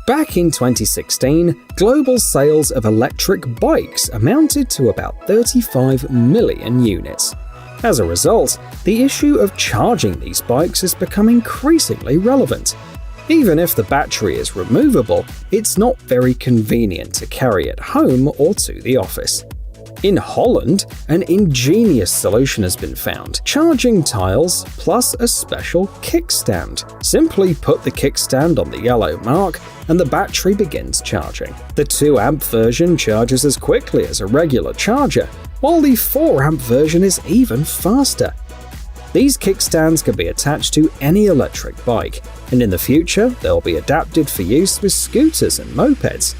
Back in 2016, global sales of electric bikes amounted to about 35 million units. As a result, the issue of charging these bikes has become increasingly relevant. Even if the battery is removable, it's not very convenient to carry it home or to the office. In Holland, an ingenious solution has been found: charging tiles plus a special kickstand. Simply put the kickstand on the yellow mark and the battery begins charging. The 2-amp version charges as quickly as a regular charger, while the 4-amp version is even faster. These kickstands can be attached to any electric bike, and in the future they'll be adapted for use with scooters and mopeds.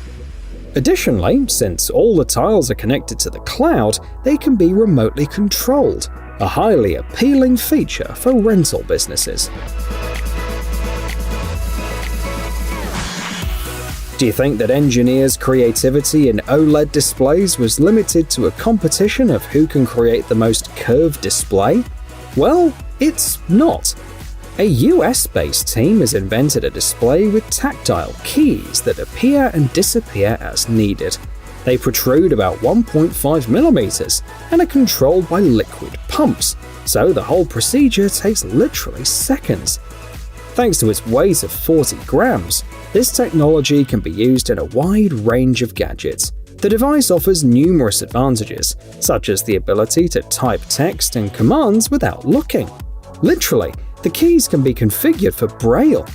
Additionally, since all the tiles are connected to the cloud, they can be remotely controlled, a highly appealing feature for rental businesses. Do you think that engineers' creativity in OLED displays was limited to a competition of who can create the most curved display? Well, it's not. A US-based team has invented a display with tactile keys that appear and disappear as needed. They protrude about 1.5 millimeters and are controlled by liquid pumps, so the whole procedure takes literally seconds. Thanks to its weight of 40 grams, this technology can be used in a wide range of gadgets. The device offers numerous advantages, such as the ability to type text and commands without looking. Literally, the keys can be configured for Braille.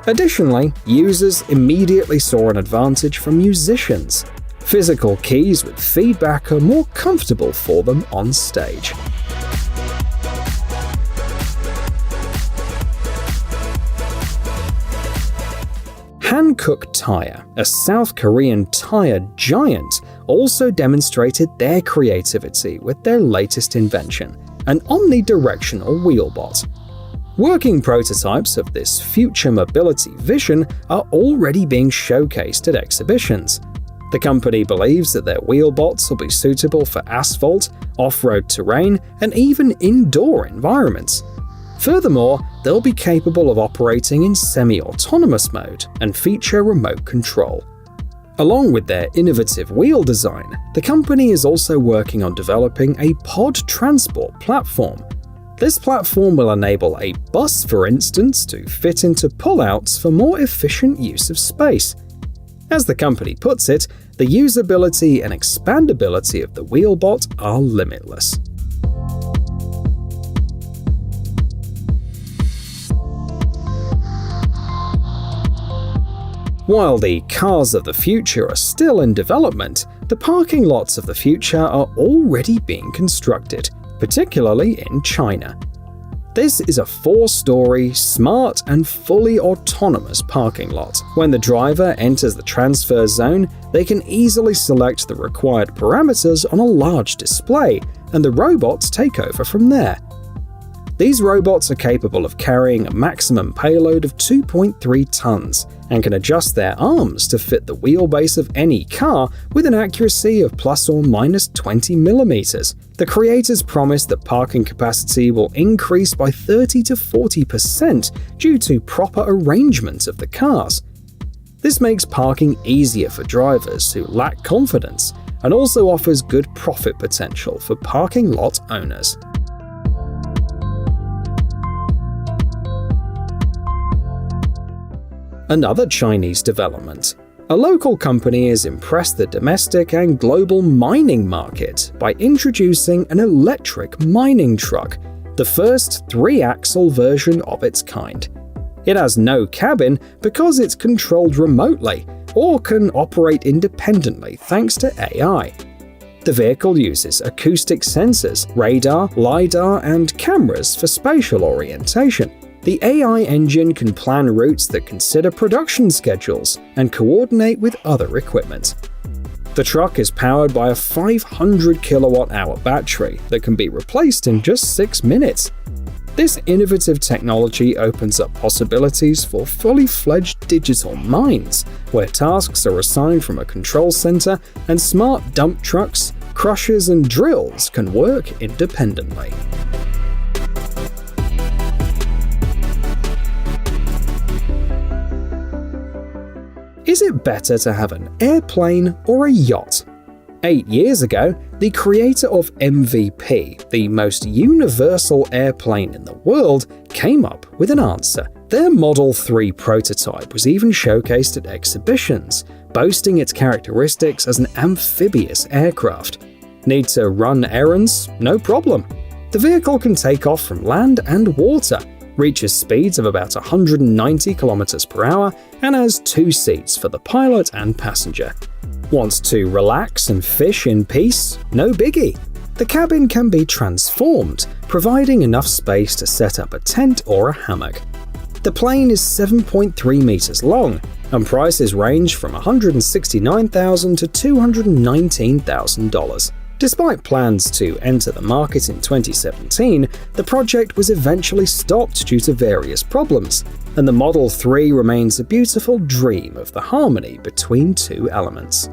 Additionally, users immediately saw an advantage for musicians. Physical keys with feedback are more comfortable for them on stage. Hankook Tire, a South Korean tire giant, also demonstrated their creativity with their latest invention, an omnidirectional wheelbot. Working prototypes of this future mobility vision are already being showcased at exhibitions. The company believes that their wheelbots will be suitable for asphalt, off-road terrain, and even indoor environments. Furthermore, they'll be capable of operating in semi-autonomous mode and feature remote control. Along with their innovative wheel design, the company is also working on developing a pod transport platform. This platform will enable a bus, for instance, to fit into pullouts for more efficient use of space. As the company puts it, the usability and expandability of the wheelbot are limitless. While the cars of the future are still in development, the parking lots of the future are already being constructed, particularly in China. This is a 4-story, smart and fully autonomous parking lot. When the driver enters the transfer zone, they can easily select the required parameters on a large display, and the robots take over from there. These robots are capable of carrying a maximum payload of 2.3 tons and can adjust their arms to fit the wheelbase of any car with an accuracy of plus or minus 20 millimeters. The creators promise that parking capacity will increase by 30 to 40% due to proper arrangement of the cars. This makes parking easier for drivers who lack confidence and also offers good profit potential for parking lot owners. Another Chinese development. A local company has impressed the domestic and global mining market by introducing an electric mining truck, the first 3-axle version of its kind. It has no cabin because it's controlled remotely or can operate independently thanks to AI. The vehicle uses acoustic sensors, radar, LiDAR, and cameras for spatial orientation. The AI engine can plan routes that consider production schedules and coordinate with other equipment. The truck is powered by a 500 kilowatt-hour battery that can be replaced in just 6 minutes. This innovative technology opens up possibilities for fully fledged digital mines, where tasks are assigned from a control center and smart dump trucks, crushers, and drills can work independently. Is it better to have an airplane or a yacht? 8 years ago, the creator of MVP, the most universal airplane in the world, came up with an answer. Their Model 3 prototype was even showcased at exhibitions, boasting its characteristics as an amphibious aircraft. Need to run errands? No problem. The vehicle can take off from land and water, reaches speeds of about 190 km per hour, and has 2 seats for the pilot and passenger. Wants to relax and fish in peace? No biggie. The cabin can be transformed, providing enough space to set up a tent or a hammock. The plane is 7.3 meters long, and prices range from $169,000 to $219,000. Despite plans to enter the market in 2017, the project was eventually stopped due to various problems, and the Model 3 remains a beautiful dream of the harmony between 2 elements.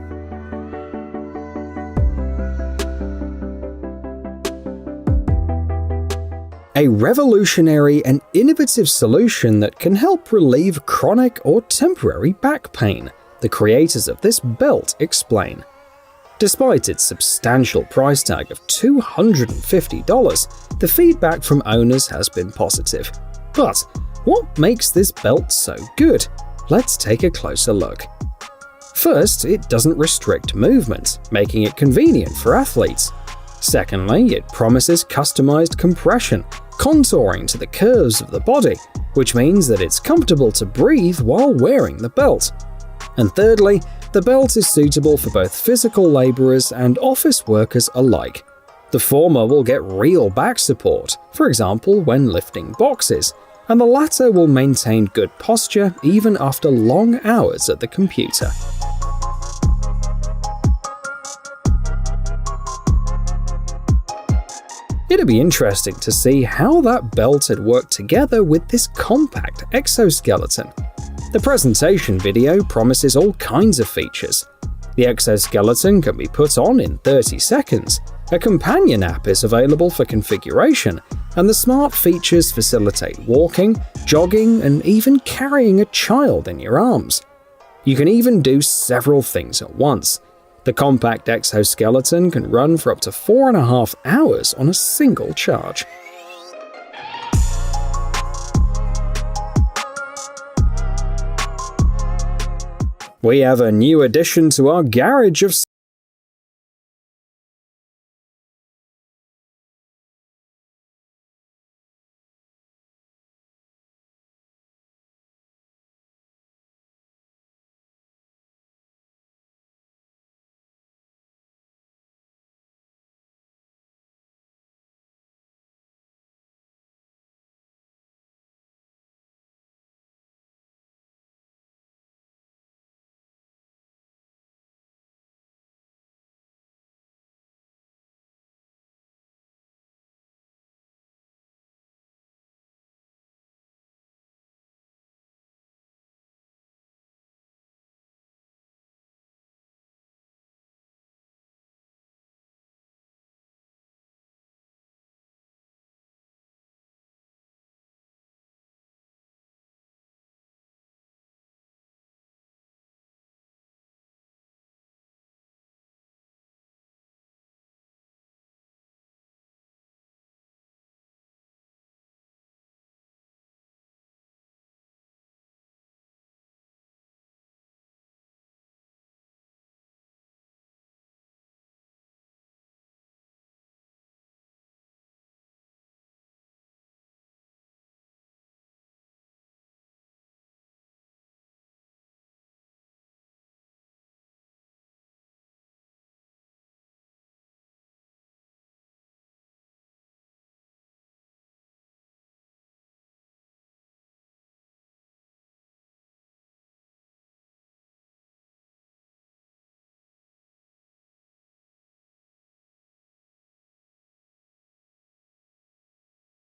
A revolutionary and innovative solution that can help relieve chronic or temporary back pain, the creators of this belt explain. Despite its substantial price tag of $250, the feedback from owners has been positive. But what makes this belt so good? Let's take a closer look. First, it doesn't restrict movement, making it convenient for athletes. Secondly, it promises customized compression, contouring to the curves of the body, which means that it's comfortable to breathe while wearing the belt. And thirdly, the belt is suitable for both physical laborers and office workers alike. The former will get real back support, for example when lifting boxes, and the latter will maintain good posture even after long hours at the computer. It'd be interesting to see how that belt had worked together with this compact exoskeleton. The presentation video promises all kinds of features. The exoskeleton can be put on in 30 seconds, a companion app is available for configuration, and the smart features facilitate walking, jogging, and even carrying a child in your arms. You can even do several things at once. The compact exoskeleton can run for up to 4.5 hours on a single charge. We have a new addition to our garage of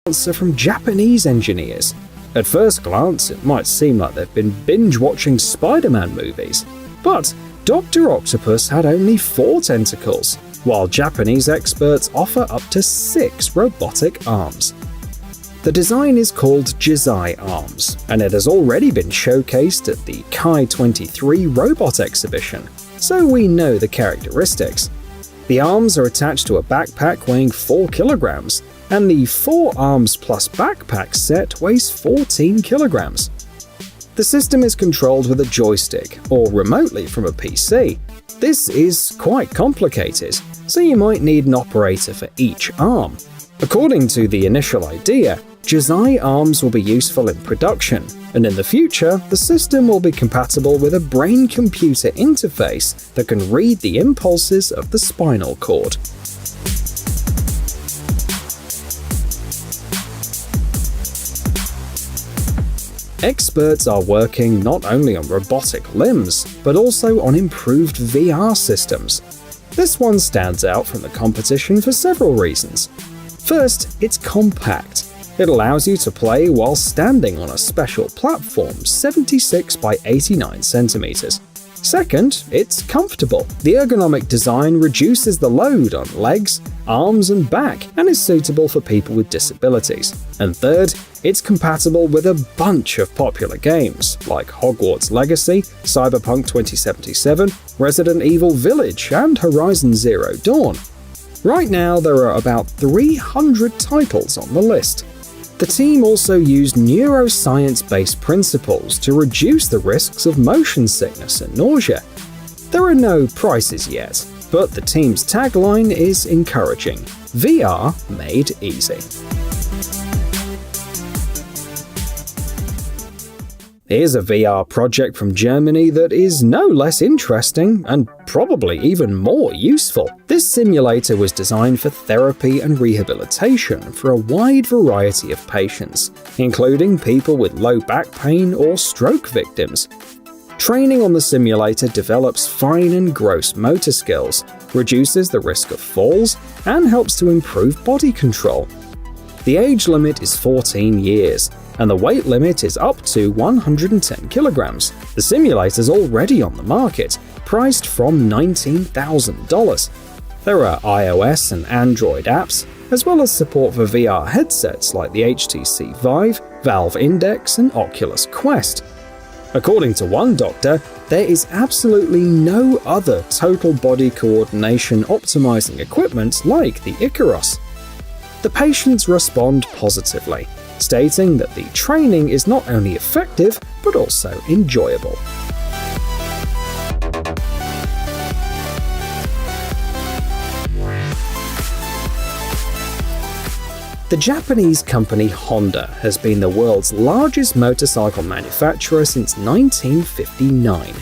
answer from Japanese engineers. At first glance, it might seem like they've been binge-watching Spider-Man movies, but Dr. Octopus had only 4 tentacles, while Japanese experts offer up to 6 robotic arms. The design is called Jizai Arms, and it has already been showcased at the Kai 23 robot exhibition, so we know the characteristics. The arms are attached to a backpack weighing 4 kilograms, and the 4 arms plus backpack set weighs 14 kilograms. The system is controlled with a joystick or remotely from a PC. This is quite complicated, so you might need an operator for each arm. According to the initial idea, Jizai arms will be useful in production, and in the future, the system will be compatible with a brain-computer interface that can read the impulses of the spinal cord. Experts are working not only on robotic limbs, but also on improved VR systems. This one stands out from the competition for several reasons. First, it's compact. It allows you to play while standing on a special platform 76 by 89 centimeters. Second, it's comfortable. The ergonomic design reduces the load on legs, arms, and back, and is suitable for people with disabilities. And third, it's compatible with a bunch of popular games, like Hogwarts Legacy, Cyberpunk 2077, Resident Evil Village, and Horizon Zero Dawn. Right now, there are about 300 titles on the list. The team also used neuroscience-based principles to reduce the risks of motion sickness and nausea. There are no prices yet, but the team's tagline is encouraging: VR made easy. Here's a VR project from Germany that is no less interesting and probably even more useful. This simulator was designed for therapy and rehabilitation for a wide variety of patients, including people with low back pain or stroke victims. Training on the simulator develops fine and gross motor skills, reduces the risk of falls, and helps to improve body control. The age limit is 14 years, and the weight limit is up to 110 kilograms. The simulator's already on the market, priced from $19,000. There are iOS and Android apps, as well as support for VR headsets like the HTC Vive, Valve Index, and Oculus Quest. According to one doctor, there is absolutely no other total body coordination optimizing equipment like the Icarus. The patients respond positively, stating that the training is not only effective, but also enjoyable. The Japanese company Honda has been the world's largest motorcycle manufacturer since 1959,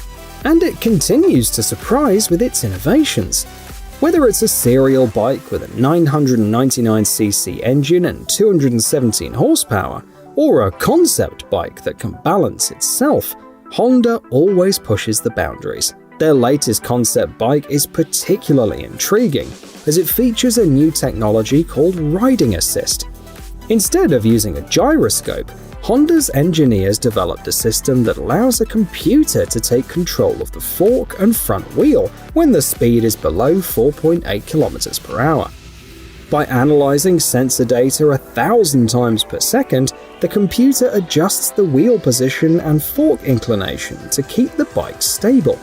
and it continues to surprise with its innovations. Whether it's a serial bike with a 999cc engine and 217 horsepower, or a concept bike that can balance itself, Honda always pushes the boundaries. Their latest concept bike is particularly intriguing, as it features a new technology called riding assist. Instead of using a gyroscope, Honda's engineers developed a system that allows a computer to take control of the fork and front wheel when the speed is below 4.8 km per hour. By analyzing sensor data 1,000 times per second, the computer adjusts the wheel position and fork inclination to keep the bike stable.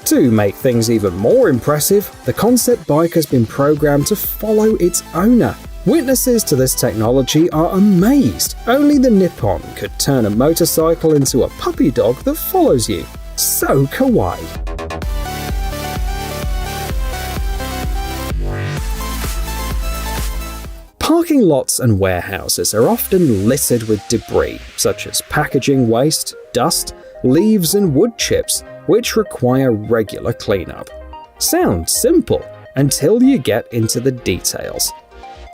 To make things even more impressive, the concept bike has been programmed to follow its owner. Witnesses to this technology are amazed. Only the Nippon could turn a motorcycle into a puppy dog that follows you. So kawaii. Parking lots and warehouses are often littered with debris, such as packaging waste, dust, leaves, and wood chips, which require regular cleanup. Sounds simple until you get into the details.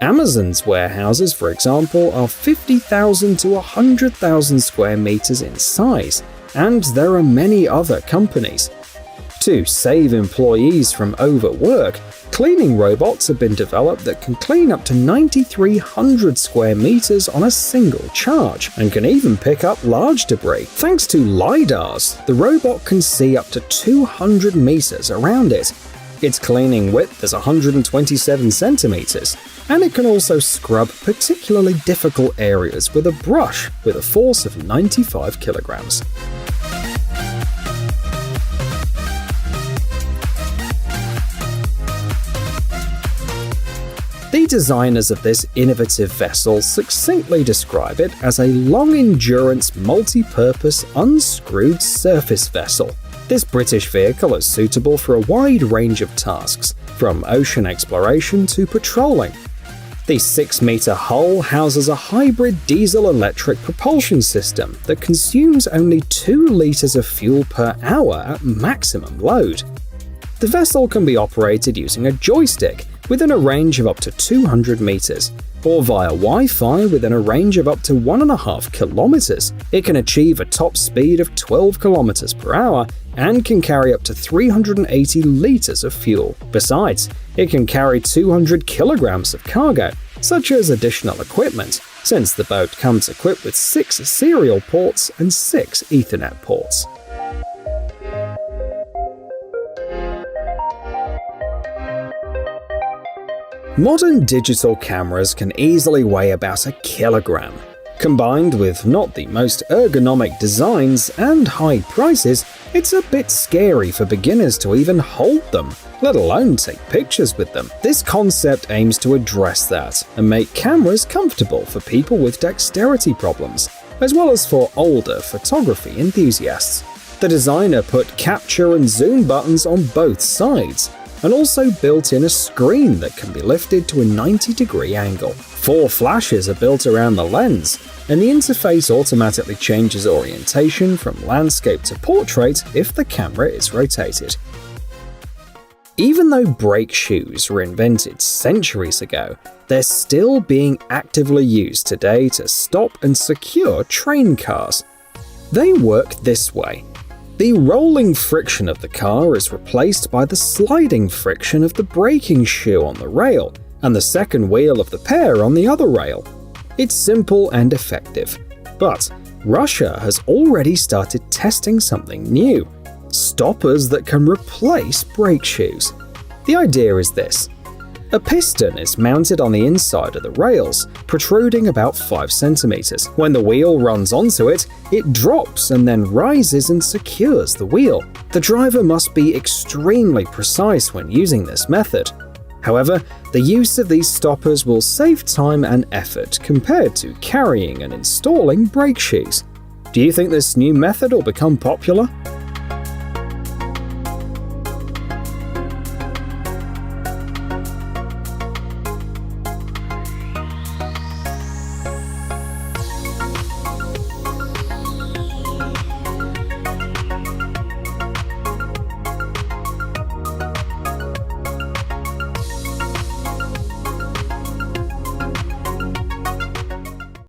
Amazon's warehouses, for example, are 50,000 to 100,000 square meters in size, and there are many other companies. To save employees from overwork, cleaning robots have been developed that can clean up to 9,300 square meters on a single charge, and can even pick up large debris. Thanks to LiDARs, the robot can see up to 200 meters around it. Its cleaning width is 127 centimeters, and it can also scrub particularly difficult areas with a brush with a force of 95 kilograms. The designers of this innovative vessel succinctly describe it as a long-endurance, multi-purpose, unscrewed surface vessel. This British vehicle is suitable for a wide range of tasks, from ocean exploration to patrolling. The 6-meter hull houses a hybrid diesel-electric propulsion system that consumes only 2 liters of fuel per hour at maximum load. The vessel can be operated using a joystick within a range of up to 200 meters, or via Wi-Fi within a range of up to 1.5 kilometers. It can achieve a top speed of 12 kilometers per hour and can carry up to 380 liters of fuel. Besides, it can carry 200 kilograms of cargo, such as additional equipment, since the boat comes equipped with 6 serial ports and 6 Ethernet ports. Modern digital cameras can easily weigh about 1 kilogram. Combined with not the most ergonomic designs and high prices, it's a bit scary for beginners to even hold them, let alone take pictures with them. This concept aims to address that and make cameras comfortable for people with dexterity problems, as well as for older photography enthusiasts. The designer put capture and zoom buttons on both sides, and also built in a screen that can be lifted to a 90-degree angle. 4 flashes are built around the lens, and the interface automatically changes orientation from landscape to portrait if the camera is rotated. Even though brake shoes were invented centuries ago, they're still being actively used today to stop and secure train cars. They work this way. The rolling friction of the car is replaced by the sliding friction of the braking shoe on the rail, and the second wheel of the pair on the other rail. It's simple and effective. But Russia has already started testing something new: stoppers that can replace brake shoes. The idea is this. A piston is mounted on the inside of the rails, protruding about 5 centimeters. When the wheel runs onto it, it drops and then rises and secures the wheel. The driver must be extremely precise when using this method. However, the use of these stoppers will save time and effort compared to carrying and installing brake shoes. Do you think this new method will become popular?